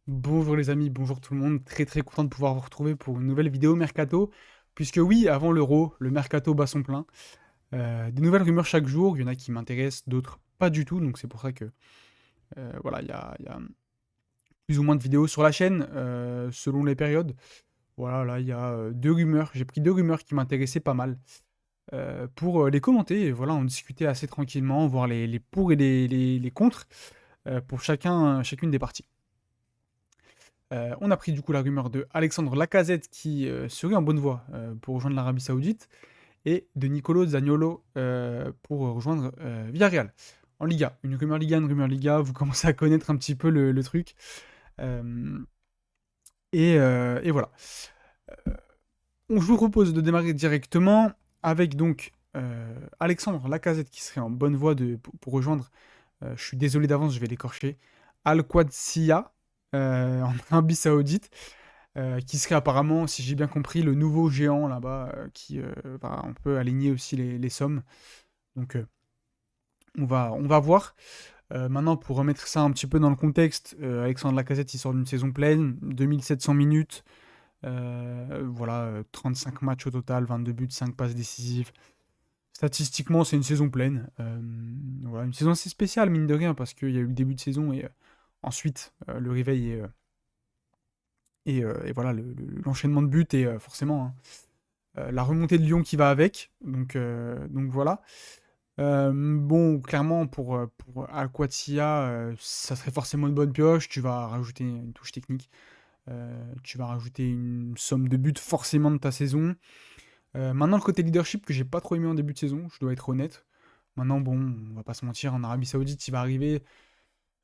Bonjour les amis, bonjour tout le monde. Très très content de pouvoir vous retrouver pour une nouvelle vidéo mercato. Puisque oui, avant l'Euro, le mercato bat son plein. Des nouvelles rumeurs chaque jour. Il y en a qui m'intéressent, d'autres pas du tout. Donc c'est pour ça que voilà, il y a plus ou moins de vidéos sur la chaîne selon les périodes. Voilà, là il y a deux rumeurs. J'ai pris deux rumeurs qui m'intéressaient pas mal pour les commenter et voilà, en discuter assez tranquillement, voir les pour et les contre pour chacune des parties. On a pris du coup la rumeur de Alexandre Lacazette qui serait en bonne voie pour rejoindre l'Arabie Saoudite et de Nicolo Zaniolo pour rejoindre Villarreal en Liga. Une rumeur Liga, une rumeur Liga, vous commencez à connaître un petit peu le truc. Euh, et voilà. Je vous propose de démarrer directement avec donc Alexandre Lacazette qui serait en bonne voie pour rejoindre, je suis désolé d'avance, je vais l'écorcher, Al-Qadsiya en Arabie Saoudite. Qui serait apparemment, si j'ai bien compris, le nouveau géant là-bas, qui va un peu aligner aussi les sommes. Donc on va voir. Maintenant, pour remettre ça un petit peu dans le contexte, Alexandre Lacazette, il sort d'une saison pleine, 2700 minutes, voilà, 35 matchs au total, 22 buts, 5 passes décisives. Statistiquement, c'est une saison pleine. Voilà, une saison assez spéciale, mine de rien, parce qu'il y a eu le début de saison et ensuite le réveil et voilà, l'enchaînement de buts et forcément, hein, la remontée de Lyon qui va avec. Donc voilà. Bon, clairement, pour Aquatia, ça serait forcément une bonne pioche. Tu vas rajouter une touche technique. Tu vas rajouter une somme de buts forcément de ta saison. Maintenant, le côté leadership que j'ai pas trop aimé en début de saison, je dois être honnête. Maintenant, bon, on va pas se mentir, en Arabie Saoudite, il va arriver.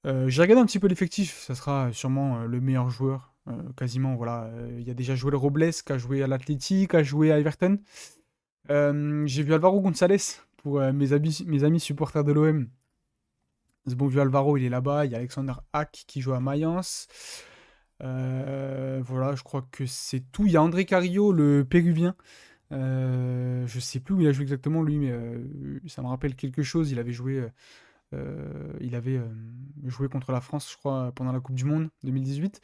J'ai regardé un petit peu l'effectif, ça sera sûrement le meilleur joueur. Quasiment, voilà. Il y a déjà joué le Robles, qui a joué à l'Athletic, qui a joué à Everton. J'ai vu Alvaro González pour mes amis supporters de l'OM. Ce bon vieux Alvaro, il est là-bas. Il y a Alexander Hack qui joue à Mayence. Voilà, je crois que c'est tout. Il y a André Carrillo, le péruvien. Je sais plus où il a joué exactement lui, mais ça me rappelle quelque chose. Il avait joué contre la France, je crois, pendant la Coupe du Monde 2018.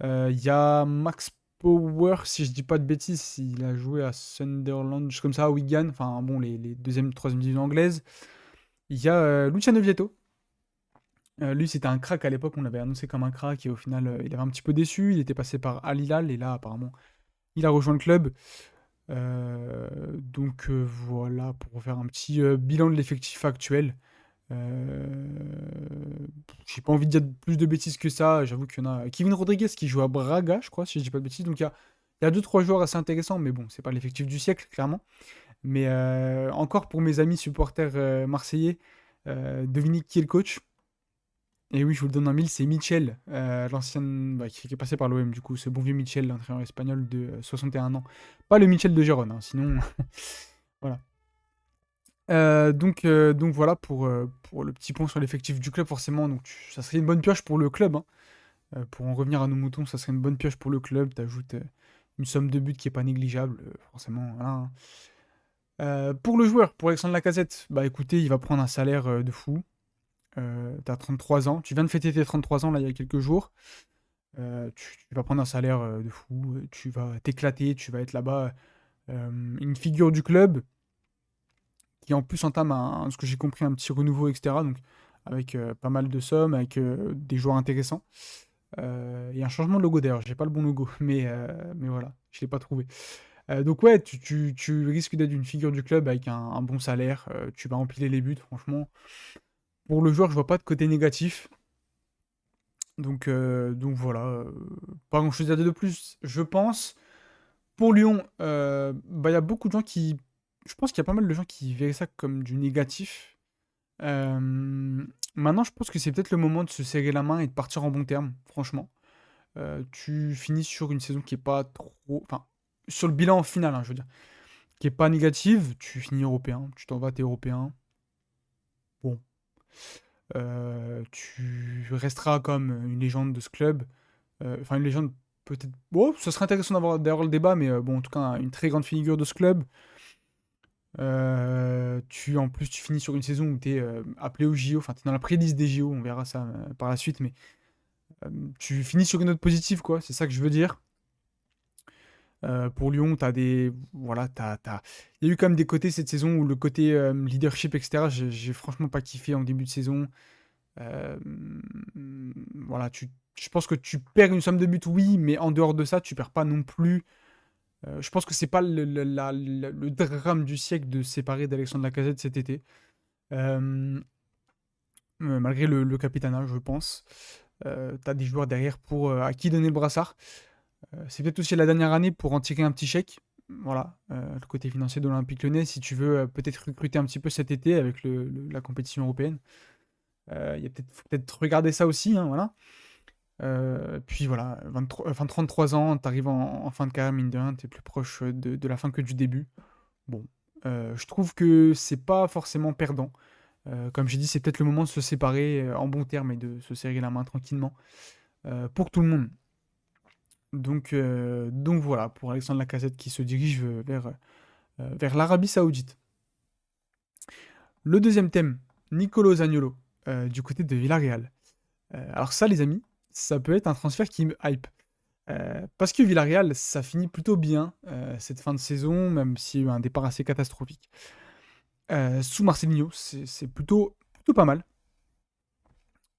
Il y a Max Power, si je dis pas de bêtises, il a joué à Sunderland, juste comme ça, à Wigan, enfin bon, les deuxième, troisième division anglaises. Il y a Luciano Vietto. Lui, c'était un crack à l'époque, on l'avait annoncé comme un crack, et au final, il avait un petit peu déçu. Il était passé par Al Hilal, et là, apparemment, il a rejoint le club. Donc voilà, pour faire un petit bilan de l'effectif actuel. J'ai pas envie de dire plus de bêtises que ça. J'avoue qu'il y en a. Kevin Rodriguez qui joue à Braga, je crois, si je dis pas de bêtises. Donc il y a 2-3 joueurs assez intéressants, mais bon, c'est pas l'effectif du siècle, clairement. Mais encore pour mes amis supporters marseillais, devinez qui est le coach? Et oui, je vous le donne en mille, c'est Michel, l'ancien, bah, qui est passé par l'OM, du coup, ce bon vieux Michel, l'entraîneur espagnol de 61 ans. Pas le Michel de Gérone, hein, sinon, voilà. Donc voilà pour le petit point sur l'effectif du club, forcément. Donc ça serait une bonne pioche pour le club, hein. Pour en revenir à nos moutons, ça serait une bonne pioche pour le club. T'ajoutes une somme de but qui est pas négligeable, forcément. Voilà, hein. Pour le joueur, pour Alexandre Lacazette, bah écoutez, il va prendre un salaire de fou. T'as 33 ans, tu viens de fêter tes 33 ans là il y a quelques jours. Tu vas prendre un salaire de fou, tu vas t'éclater, tu vas être là-bas une figure du club qui en plus entame ce que j'ai compris, un petit renouveau, etc. Donc avec pas mal de sommes, avec des joueurs intéressants. Et un changement de logo d'ailleurs, j'ai pas le bon logo, mais voilà, je l'ai pas trouvé. Donc ouais, tu risques d'être une figure du club avec un bon salaire, tu vas empiler les buts, franchement. Pour le joueur, je vois pas de côté négatif. Donc voilà, pas grand-chose à dire de plus, je pense. Pour Lyon, bah, il y a beaucoup de gens qui... Je pense qu'il y a pas mal de gens qui verraient ça comme du négatif. Maintenant, je pense que c'est peut-être le moment de se serrer la main et de partir en bon terme, franchement. Tu finis sur une saison qui est pas trop... Enfin, sur le bilan final, hein, je veux dire, qui est pas négative. Tu finis européen, tu t'en vas, t'es européen. Bon. Tu resteras comme une légende de ce club. Enfin, une légende peut-être... Bon, ça serait intéressant d'avoir le débat, mais bon, en tout cas, une très grande figure de ce club. En plus, tu finis sur une saison où tu es appelé au JO, enfin, tu es dans la pré-liste des JO, on verra ça par la suite, mais Tu finis sur une note positive, quoi, c'est ça que je veux dire. Pour Lyon, t'as des. Voilà, il y a eu quand même des côtés cette saison où le côté leadership, etc., j'ai franchement pas kiffé en début de saison. Euh, voilà, je pense que tu perds une somme de buts, oui, mais en dehors de ça, tu perds pas non plus. Je pense que c'est pas le drame du siècle de se séparer d'Alexandre Lacazette cet été. Euh, Malgré le capitanat, je pense. T'as des joueurs derrière à qui donner le brassard. C'est peut-être aussi la dernière année pour en tirer un petit chèque. Voilà, le côté financier de l'Olympique Lyonnais, si tu veux peut-être recruter un petit peu cet été avec la compétition européenne. Faut peut-être regarder ça aussi, hein, voilà. Puis voilà, 33 ans, t'arrives en fin de carrière, mine de rien, t'es plus proche de la fin que du début. Bon, je trouve que c'est pas forcément perdant. Comme j'ai dit, c'est peut-être le moment de se séparer en bon terme et de se serrer la main tranquillement pour tout le monde. Donc voilà, pour Alexandre Lacazette qui se dirige vers l'Arabie Saoudite. Le deuxième thème, Nicolo Zaniolo, du côté de Villarreal. Alors ça, les amis, ça peut être un transfert qui me hype. Parce que Villarreal, ça finit plutôt bien cette fin de saison, même s'il y a eu un départ assez catastrophique. Sous Marcelinho, c'est plutôt pas mal.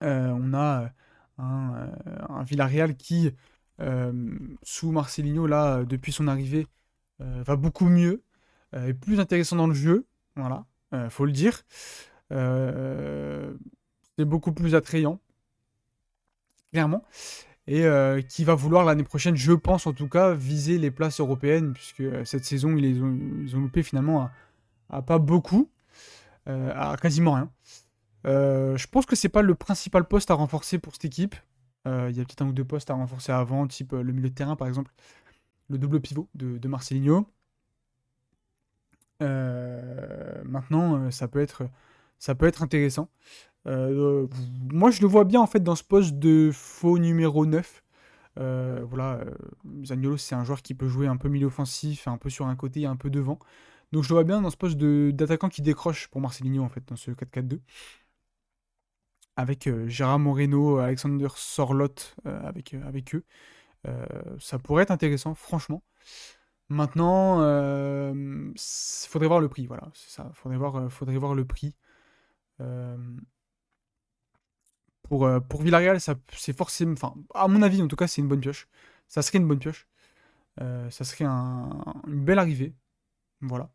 On a un Villarreal qui, sous Marcelinho, là, depuis son arrivée, va beaucoup mieux, est plus intéressant dans le jeu, voilà, faut le dire. Euh, c'est beaucoup plus attrayant, clairement. Et qui va vouloir l'année prochaine, je pense en tout cas, viser les places européennes, puisque cette saison, ils ont loupé finalement à pas beaucoup, à quasiment rien. Je pense que c'est pas le principal poste à renforcer pour cette équipe. Il y a peut-être un ou deux postes à renforcer avant, type le milieu de terrain par exemple, le double pivot de Marcelinho. Maintenant, ça peut être intéressant. Euh, Moi, je le vois bien en fait dans ce poste de faux numéro 9. Voilà, Zaniolo, c'est un joueur qui peut jouer un peu milieu offensif, un peu sur un côté, un peu devant. Donc je le vois bien dans ce poste d'attaquant qui décroche pour Marcelinho en fait, dans ce 4-4-2. Avec Gérard Moreno, Alexander Sorloth avec eux. Ça pourrait être intéressant, franchement. Maintenant, faudrait voir le prix, voilà, c'est ça. Faudrait voir le prix. Euh, pour Villarreal, c'est forcément, enfin, à mon avis, en tout cas, c'est une bonne pioche. Ça serait une bonne pioche. Ça serait une belle arrivée, voilà.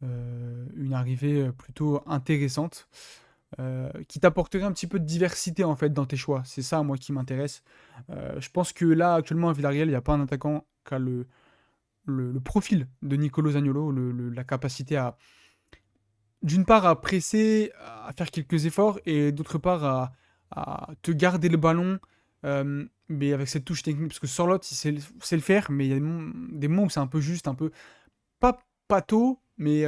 Une arrivée plutôt intéressante, qui t'apporterait un petit peu de diversité en fait dans tes choix. C'est ça, moi, qui m'intéresse. Je pense que là, actuellement, à Villarreal, il n'y a pas un attaquant qui a le profil de Nicolo Zaniolo, la capacité d'une part, à presser, à faire quelques efforts, et d'autre part, à te garder le ballon, mais avec cette touche technique. Parce que Sorloth, il sait le faire, mais il y a des moments où c'est un peu juste, un peu. Pas pato, mais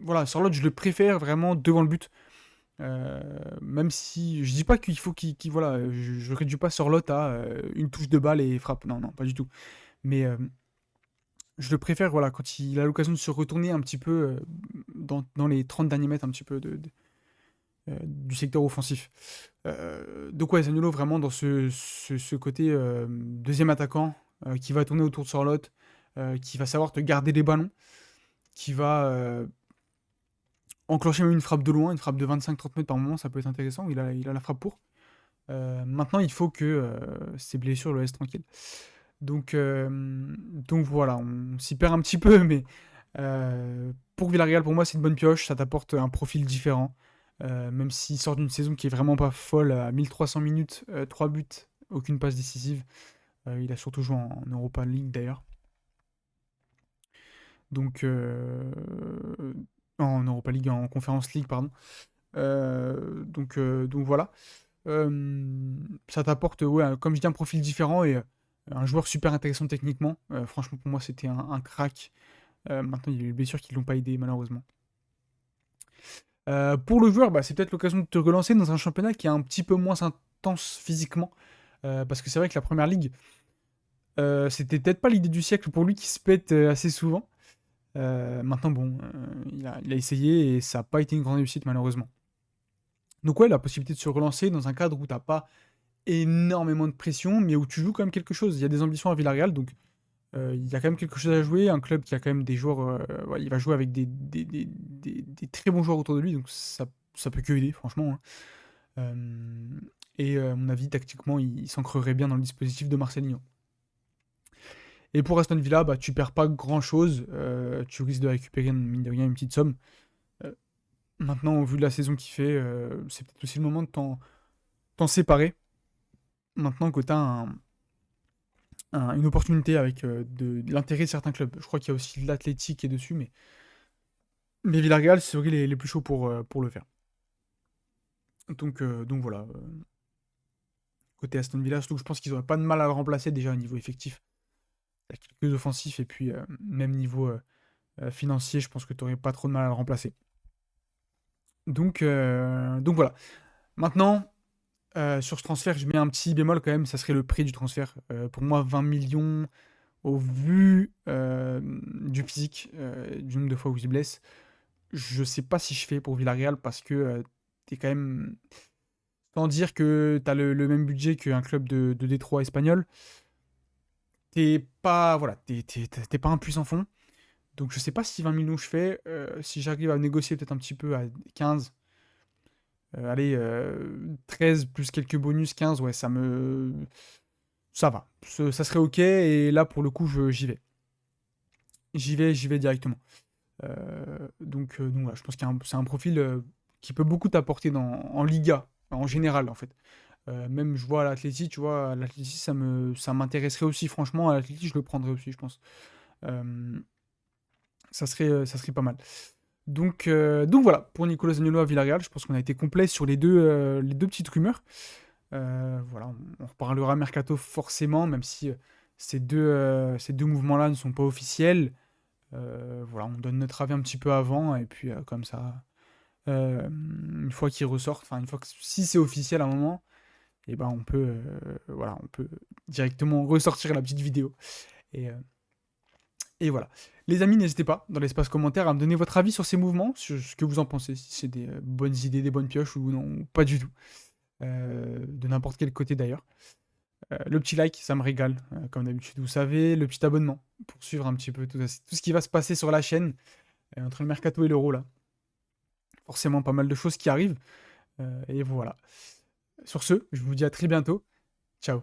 voilà, Sorloth, je le préfère vraiment devant le but. Même si je dis pas qu'il faut voilà, je réduis pas Sorloth à une touche de balle et frappe. Non, non, pas du tout. Mais je le préfère, voilà, quand il a l'occasion de se retourner un petit peu dans les 30 derniers mètres, un petit peu du secteur offensif. Donc ouais, Zaniolo vraiment dans ce côté deuxième attaquant qui va tourner autour de Sorloth, qui va savoir te garder les ballons, qui va enclencher même une frappe de loin, une frappe de 25-30 mètres par moment, ça peut être intéressant, il a la frappe pour. Maintenant, il faut que ses blessures le laissent tranquille. Donc voilà, on s'y perd un petit peu, mais pour Villarreal, pour moi, c'est une bonne pioche. Ça t'apporte un profil différent. Même s'il sort d'une saison qui est vraiment pas folle, à 1300 minutes, 3 buts, aucune passe décisive. Il a surtout joué en Europa League d'ailleurs. Donc, en Europa League, en Conference League, pardon. Donc voilà. Ça t'apporte, ouais, comme je dis, un profil différent et un joueur super intéressant techniquement. Franchement, pour moi, c'était un crack. Maintenant, il y a eu les blessures qui ne l'ont pas aidé, malheureusement. Pour le joueur, bah, c'est peut-être l'occasion de te relancer dans un championnat qui est un petit peu moins intense physiquement. Parce que c'est vrai que la première ligue, c'était peut-être pas l'idée du siècle pour lui qui se pète assez souvent. Maintenant, bon, il a essayé et ça n'a pas été une grande réussite, malheureusement. Donc, ouais, la possibilité de se relancer dans un cadre où t'as pas énormément de pression, mais où tu joues quand même quelque chose. Il y a des ambitions à Villarreal, donc il y a quand même quelque chose à jouer. Un club qui a quand même des joueurs, ouais, il va jouer avec des très bons joueurs autour de lui, donc ça peut que aider, franchement, hein. À mon avis, tactiquement, il s'ancrerait bien dans le dispositif de Marcelinho. Et pour Aston Villa, bah, tu perds pas grand-chose. Tu risques de récupérer, mine de rien, une petite somme. Euh, Maintenant, au vu de la saison qu'il fait, c'est peut-être aussi le moment de t'en séparer. Maintenant que tu as une opportunité avec de l'intérêt de certains clubs. Je crois qu'il y a aussi l'Athletic qui est dessus, mais Villarreal serait les plus chauds pour le faire. Donc voilà. Côté Aston Villa, surtout que je pense qu'ils n'auraient pas de mal à le remplacer déjà au niveau effectif. Il y a quelques offensifs et puis même niveau financier, je pense que tu n'aurais pas trop de mal à le remplacer. Donc voilà. Maintenant, sur ce transfert, je mets un petit bémol quand même, ça serait le prix du transfert. Pour moi, 20 millions au vu du physique, du nombre de fois où il se blesse. Je sais pas si je fais pour Villarreal parce que t'es quand même. Sans dire que t'as le même budget qu'un club de Détroit espagnol, t'es pas. Voilà, t'es pas un puissant fond. Donc je sais pas si 20 millions je fais. Si j'arrive à négocier peut-être un petit peu à 15, allez, 13 plus quelques bonus, 15, ouais, ça va. Ça serait ok. Et là, pour le coup, j'y vais. J'y vais directement. Donc voilà, je pense que c'est un profil qui peut beaucoup t'apporter en Liga, en général, en fait. Même je vois à l'Atleti, tu vois, à l'Atleti, ça m'intéresserait aussi, franchement, à l'Atleti, je le prendrais aussi, je pense. Euh, ça serait pas mal. Donc voilà, pour Nicolas Zaniolo à Villarreal, je pense qu'on a été complet sur les deux petites rumeurs. Voilà, on reparlera Mercato forcément, même si ces deux mouvements-là ne sont pas officiels. Voilà, on donne notre avis un petit peu avant, et puis comme ça, une fois qu'ils ressortent, enfin une fois que si c'est officiel à un moment, et ben voilà, on peut directement ressortir la petite vidéo. Et, euh, et voilà. Les amis, n'hésitez pas dans l'espace commentaire à me donner votre avis sur ces mouvements, sur ce que vous en pensez, si c'est des bonnes idées, des bonnes pioches ou non, ou pas du tout. De n'importe quel côté d'ailleurs. Le petit like, ça me régale, comme d'habitude, vous savez. Le petit abonnement pour suivre un petit peu tout ce qui va se passer sur la chaîne, entre le mercato et l'euro là. Forcément, pas mal de choses qui arrivent. Et voilà. Sur ce, je vous dis à très bientôt. Ciao.